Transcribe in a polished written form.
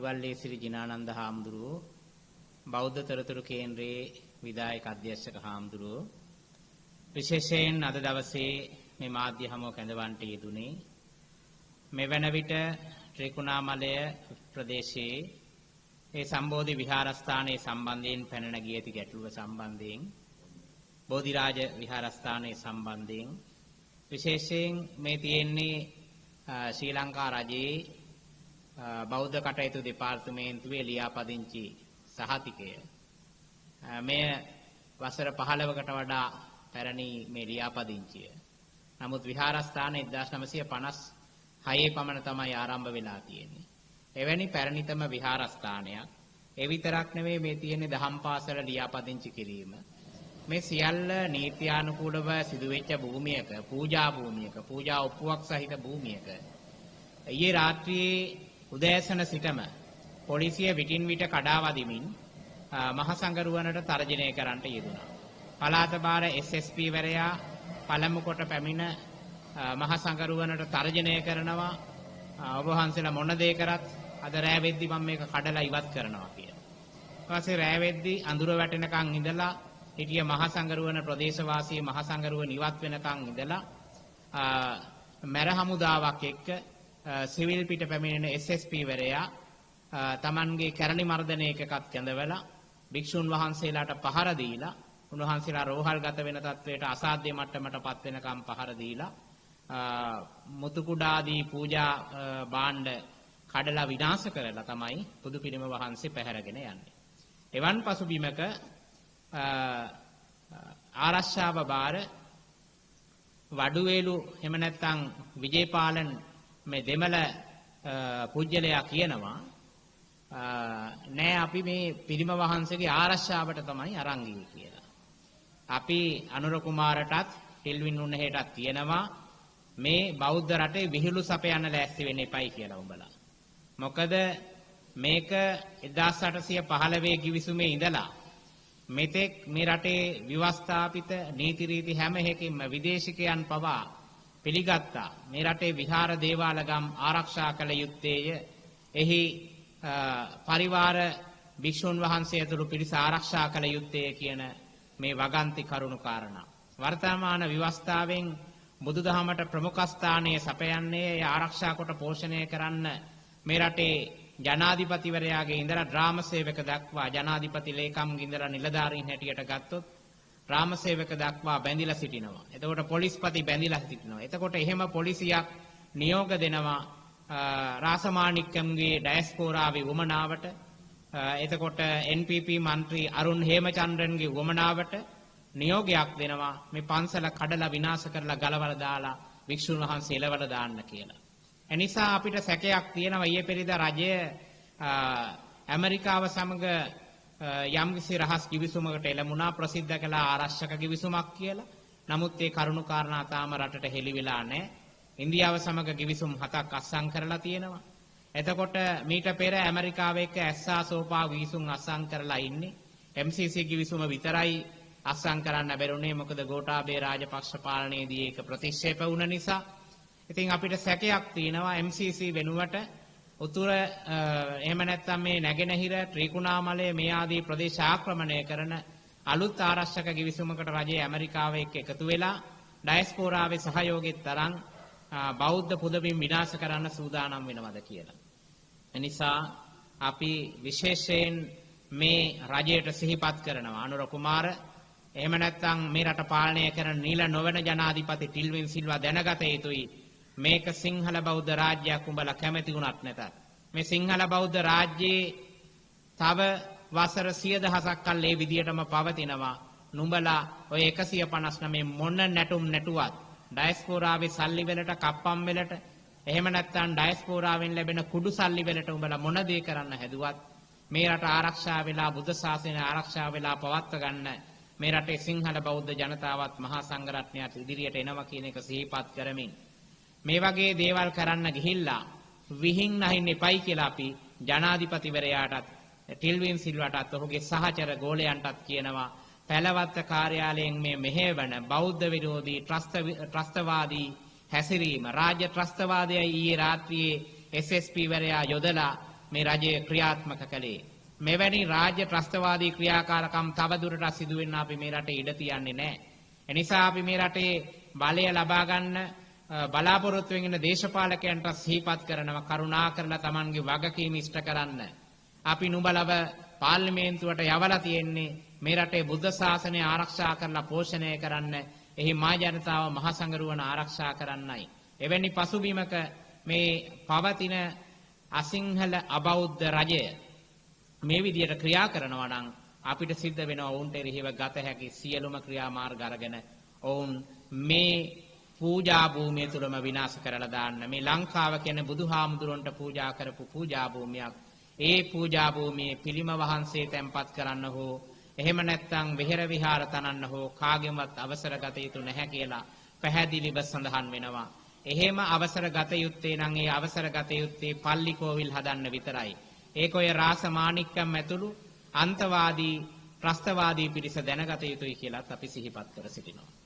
කටුගල්ලේ සිරි ජිනානන්ද හාමුදුරුවෝ බෞද්ධ තොරතුරු කේන්ද්‍රයේ විධායක අධ්‍යක්ෂක හාමුදුරුවෝ විශේෂයෙන් අද දවසේ මේ මාධ්‍ය හමුව කැඳවන්නට යෙදුනේ මෙවන විට ත්‍රිකුණාමලය ප්‍රදේශයේ ඒ සම්බෝධි විහාරස්ථානයේ සම්බන්ධයෙන් පැන නැගී ඇති ගැටලුව සම්බන්ධයෙන් බෝධිරාජ විහාරස්ථානයේ සම්බන්ධයෙන් විශේෂයෙන් මේ තියෙන්නේ ශ්‍රී ලංකා රජයේ බෞද්ධ කටයුතු දෙපාර්තමේන්තුවේ ලියාපදිංචි සහතිකය මේ වසර 15කට වඩා පැරණි මේ ලියාපදිංචිය. නමුත් විහාරස්ථානයේ 1956 පමණ තමයි ආරම්භ වෙලා තියෙන්නේ. එවැනි පැරණිතම විහාරස්ථානයක්. ඒ විතරක් නෙවෙයි මේ තියෙන්නේ දහම් පාසල ලියාපදිංචි කිරීම. මේ සියල්ල නීත්‍යානුකූලව සිදුවෙච්ච භූමියක, පූජා ඔප්පුවක් සහිත භූමියක. ඊයේ රාත්‍රියේ උදෑසන සිටම පොලිසිය විටින් විට කඩා වදිමින් මහ සංගරුවනට තර්ජනය කරන්නට යෙදුණා. පළාත භාර SSP වරයා පළමු කොට පැමිණ මහ සංගරුවනට තර්ජනය කරනවා ඔබ වහන්සේලා මොන දේ කරත් අද රෑ වෙද්දි මම මේක කඩලා ඉවත් කරනවා කියලා. ඊට පස්සේ රෑ වෙද්දි අඳුර වැටෙනකන් ඉඳලා හිටිය මහ සංගරුවන ප්‍රදේශවාසී මහ සංගරුවන ඉවත් වෙනකන් ඉඳලා මැර හමුදාවක් එක්ක සිවිල් පිට පැමිණෙන SSP වරයා තමන්ගේ කැරණි මර්ධන එකකත් කැඳවලා භික්ෂුන් වහන්සේලාට පහර දීලා උන්වහන්සේලා රෝහල්ගත වෙන තත්වයට අසාධ්‍ය මට්ටමටපත් වෙනකම් පහර දීලා මුතු කුඩාදී පූජා භාණ්ඩ කඩලා විනාශ කරලා තමයි බුදු පිළිම වහන්සේ පැහැරගෙන යන්නේ. එවන් පසුබිමක ආරක්ෂාව බාර වඩුවේලු එහෙම නැත්නම් විජේපාලන් මේ දෙමළ පුජ්‍යලයා කියනවා නෑ අපි මේ පිළිම වහන්සේගේ ආරක්ෂාවට තමයි අරන් ගියේ කියලා. අපි අනුර කුමාරටත් ටෙල්වින් උන්නහෙටත් කියනවා මේ බෞද්ධ රටේ විහිළු සපයන්න ලෑස්ති වෙන්න එපයි කියලා උඹලා. මොකද මේක 1815 ගිවිසුමේ ඉඳලා මෙතෙක් මේ රටේ විවස්ථාපිත නීති රීති හැම එකකින්ම විදේශිකයන් පවා පිළිගත්තා. මේ රටේ විහාර දේවාල ගම් ආරක්ෂා කළ යුත්තේය. එහි පරිවාර භික්ෂුන් වහන්සේ ඇතුළු පිරිස ආරක්ෂා කළ යුත්තේ කියන මේ වගන්ති කරුණු කාරණා. වර්තමාන විවස්ථාවෙන් බුදුදහමට ප්‍රමුඛ ස්ථානයේ සපයන්නේ ආරක්ෂා කොට පෝෂණය කරන්න මේ රටේ ජනාධිපතිවරයාගේ ඉඳලා ග්‍රාම සේවක දක්වා ජනාධිපති ලේකම්ගේ ඉඳලා නිලධාරීන් හැටියට ගත්තොත් ග්‍රාම සේවක දක්වා බැඳිලා සිටිනවා. එතකොට පොලිස්පති බැඳිලා සිටිනවා. එතකොට එහෙම පොලිසියක් නියෝග දෙනවා රාසමාණික්කම්ගේ ඩයස්පෝරාවේ වමනාවට. එතකොට NPP මන්ත්‍රී අරුන් හේමචන්ද්‍රන්ගේ වමනාවට නියෝගයක් දෙනවා මේ පන්සල කඩලා විනාශ කරලා ගලවලා දාලා වික්ෂුන් වහන්සේ එලවලා දාන්න කියලා. එනිසා අපිට සැකයක් තියෙනවා ඊයේ පෙරේදා රජය ඇමරිකාව සමග යම්කිසි රහස් කිවිසුමකට එළඹුණා ප්‍රසිද්ධ කළ ආරක්ෂක කිවිසුමක් කියලා. නමුත් ඒ කරුණු කාරණා තාම රටට හෙළි වෙලා නැහැ. ඉන්දියාව සමග කිවිසුම් 7ක් අත්සන් කරලා තියෙනවා. එතකොට මීට පෙර ඇමරිකාව එක්ක ඇස්සා සෝපා විසුම් අත්සන් කරලා ඉන්නේ. MCC කිවිසුම විතරයි අත්සන් කරන්න බැරුණේ මොකද ගෝඨාභය රාජපක්ෂ පාලනයේදී ඒක ප්‍රතික්ෂේප වුණ නිසා. ඉතින් අපිට සැකයක් තියෙනවා MCC වෙනුවට උතුර එහෙම නැත්නම් මේ නැගෙනහිර ත්‍රිකුණාමලය මේ ආදී ප්‍රදේශ ආක්‍රමණය කරන අලුත් ආරක්ෂක කිවිසුමකට රජය ඇමරිකාව එක්ක එකතු වෙලා ඩයස්පෝරාවේ සහයෝගයෙන් තරම් බෞද්ධ පුදබිම් විනාශ කරන්න සූදානම් වෙනවද කියලා. එනිසා අපි විශේෂයෙන් මේ රජයට සිහිපත් කරනවා අනුර කුමාර එහෙම නැත්නම් මේ රට පාලනය කරන නිල නොවන ජනාධිපති ටිල්වින් සිල්වා දැනගත යුතුයි මේක සිංහල බෞද්ධ රාජ්‍යයක් උඹලා කැමති වුණත් නැතත් මේ සිංහල බෞද්ධ රාජ්‍යයේ තව වසර 100,000ක් කල් මේ විදියටම පවතිනවා. නුඹලා ඔය 159 මොන නැටුම් නැටුවත් ඩයස්පෝරාවේ සල්ලි වලට කප්පම් වලට එහෙම නැත්නම් ඩයස්පෝරාවෙන් ලැබෙන කුඩු සල්ලි වලට උඹලා මොන දේ කරන්න හැදුවත් මේ රට ආරක්ෂා වෙලා බුද්ධ ශාසනය ආරක්ෂා වෙලා පවත්ව ගන්න මේ රටේ සිංහල බෞද්ධ ජනතාවත් මහා සංඝරත්නයත් ඉදිරියට එනවා කියන එක සිහිපත් කරමින් මේ වගේ දේවල් කරන්න ගිහිල්ලා විහිං නැහින් එපයි කියලා අපි ජනාධිපතිවරයාටත් ටිල්වින් සිල්වාටත් ඔහුගේ සහචර ගෝලයන්ටත් කියනවා පැලවත්ත කාර්යාලයෙන් මේ මෙහෙවන බෞද්ධ විරෝධී ත්‍රස්තවාදී හැසිරීම රාජ්‍ය ත්‍රස්තවාදයයි ඊයේ රාත්‍රියේ SSP වරයා යොදලා මේ රජය ක්‍රියාත්මක කළේ. මෙවැනි රාජ්‍ය ත්‍රස්තවාදී ක්‍රියාකාරකම් තවදුරටත් සිදු වෙන්න අපි මේ රටේ ඉඩ තියන්නේ නැහැ. එනිසා අපි මේ රටේ බලය ලබා ගන්න බලාපොරොත්තු වෙන දේශපාලකයන්ට සිහිපත් කරනවා කරුණා කරලා Tamanගේ වගකීම ඉෂ්ට කරන්න. අපි නුඹලව පාර්ලිමේන්තුවට යවලා තියෙන්නේ මේ රටේ බුද්ධ ශාසනය ආරක්ෂා කරලා පෝෂණය කරන්න, එහි මා ජනතාව මහ සංගරුවන ආරක්ෂා කරන්නයි. එවැනි පසුබිමක මේ පවතින අසිංහල අබෞද්ධ රජය මේ විදියට ක්‍රියා කරනවා නම් අපිට සිද්ධ වෙනවා ඔවුන්ට එරෙහිව ගත හැකි සියලුම ක්‍රියාමාර්ග අරගෙන ඔවුන් මේ පූජා භූමිය තුලම විනාශ කරලා දාන්න. මේ ලංකාව කියන්නේ බුදුහාමුදුරන්ට පූජා කරපු පූජා භූමියක්. ඒ පූජා භූමියේ පිළිම වහන්සේ තැන්පත් කරන්න හෝ එහෙම නැත්නම් විහෙර විහාර තනන්න හෝ කාගෙන්වත් අවසර ගත යුතු නැහැ කියලා පැහැදිලිව සඳහන් වෙනවා. එහෙම අවසර ගත යුත්තේ නම් ඒ අවසර ගත යුත්තේ පල්ලි කෝවිල් හදන්න විතරයි. ඒක ඔය රාසමාණික්කම් ඇතුළු අන්තවාදී ත්‍රස්තවාදී පිරිස දැනගත යුතුයි කියලාත් අපි සිහිපත් කර සිටිනවා.